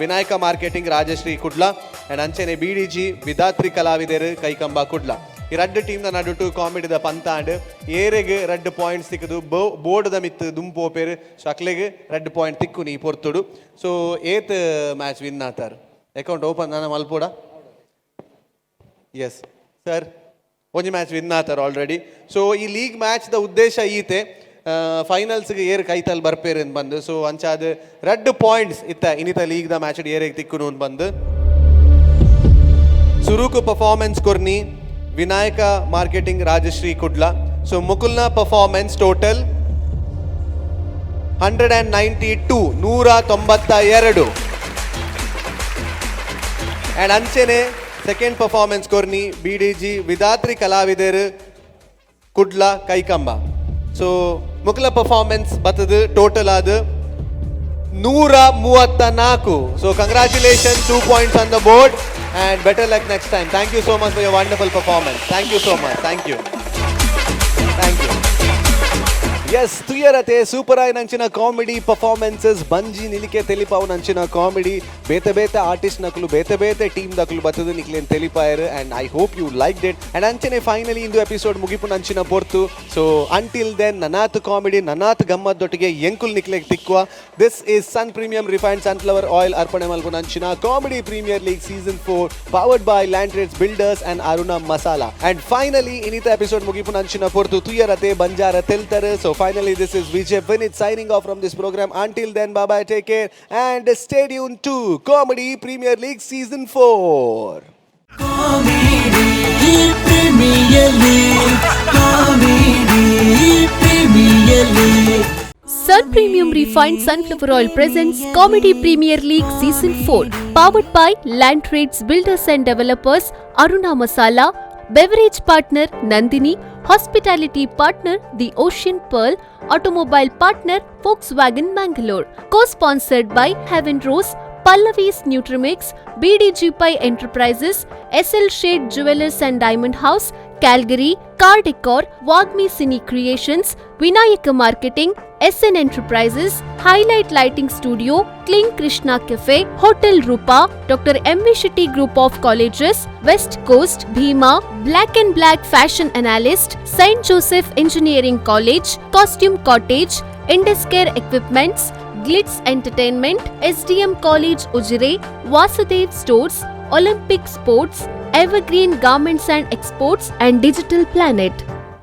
ವಿನಾಯಕ ಮಾರ್ಕೆಟಿಂಗ್ ರಾಜಶ್ರೀ ಕುಡ್ಲ ಆ್ಯಂಡ್ ಅಂಚೆನೆ BDG ವಿಧಾತ್ರಿ ಕಲಾವಿದರ್ ಕೈಕಂಬ ಕುಡ್ಲ ಈ ರಡ್ಡು ಟೀಮ್ನ ನಡುಟು ಕಾಮಿಡಿದ ಪಂತಾಂಡ್ ಏರೆಗೆ ರಡ್ಡು ಪಾಯಿಂಟ್ಸ್ ತಿಕ್ಕದು ಬೋರ್ಡ್ದ ಮಿತ್ತು ದುಂಪೋಪೇರು ಶಕ್ಲೆಗೆ ರಡ್ಡು ಪಾಯಿಂಟ್ ತಿಕ್ಕು ನೀ ಪೊರ್ತುಡು. ಸೊ ಏತ್ ಮ್ಯಾಚ್ ವಿನ್ ಆತಾರ್ ಅಕೌಂಟ್ ಓಪನ್ ನಾನು ಮಲ್ಪೋಡ ಎಸ್ ಸರ್ ಒಂಜಿ ಮ್ಯಾಚ್ ವಿನ್ ಆತಾರೆ ಆಲ್ರೆಡಿ. ಸೊ ಈ ಲೀಗ್ ಮ್ಯಾಚ್ ದ ಉದ್ದೇಶ ಈತೆ ಫೈನಲ್ಸ್ಗೆ ಏರ್ ಕೈತಲ್ಲಿ ಬರ್ಪೇರು ಅಂತ ಬಂದು ಸೊ ಅಂಚಾದ ರಡ್ಡು ಪಾಯಿಂಟ್ಸ್ ಇತ್ತ ಇನ್ನಿತ ಲೀಗ್ ದ ಮ್ಯಾಚ್ ಏರಿಗೆ ತಿಕ್ಕುನು ಅಂತ ಬಂದು सुरुकु परफॉर्मेंस कोर्नी विनायक मार्केटिंग राजश्री कुड्ला. So मुकुलना परफॉर्मेंस टोटल 192 192. And अंचने सेकेंड परफॉर्मेंस कोर्नी बीडीजी विधात्री कलाविदर कुड्ला कैकंबा. So मुकुला परफॉर्मेंस बतद टोटल आद 134. So congratulations, 2 points on the board and better luck next time. Thank you so much for your wonderful performance. Thank you so much. Thank you. Thank you. Yes, tuyarate super ay nanchina comedy performances banji nilike telipavu nanchina comedy beta beta artist nakulu beta team dakulu batadu niklen telipayru and I hope you liked it. And anchene finally indu episode mugipu nanchina portu. So until then nanath comedy nanath gammat dottige yenkul nikle tikwa. This is Sun Premium Refined Sunflower Oil arpane malpu nanchina Comedy Premier League Season 4 powered by Landtrades Builders and Aruna Masala. And finally inita episode mugipu nanchina portu tuyarate banjara teltaru. So finally, this is V4NEWS signing off from this program. Until then, bye-bye, take care, and stay tuned to Comedy Premier League Season 4. Comedy Premier League. Sun Premium Refined Sunflower Oil presents Comedy Premier League Season 4, powered by Landtrades Builders and Developers, Aruna Masala, Beverage Partner Nandini, Hospitality Partner The Ocean Pearl, Automobile Partner Volkswagen Mangalore. Co-sponsored by Heaven Rose, Pallavi's Nutrimix, BDG Pi Enterprises, SL Shade Jewelers and Diamond House, Calgary, Car Decor, Wagmi Cine Creations, Vinayaka Marketing, SN Enterprises, Highlight Lighting Studio, Kling Krishna Cafe, Hotel Rupa, Dr. M.V. Shetty Group of Colleges, West Coast, Bhima, Black and Black Fashion Analyst, St. Joseph Engineering College, Costume Cottage, Induscare Equipments, Glitz Entertainment, SDM College Ujire, Vasudev Stores, Olympic Sports, Evergreen Garments and Exports, and Digital Planet.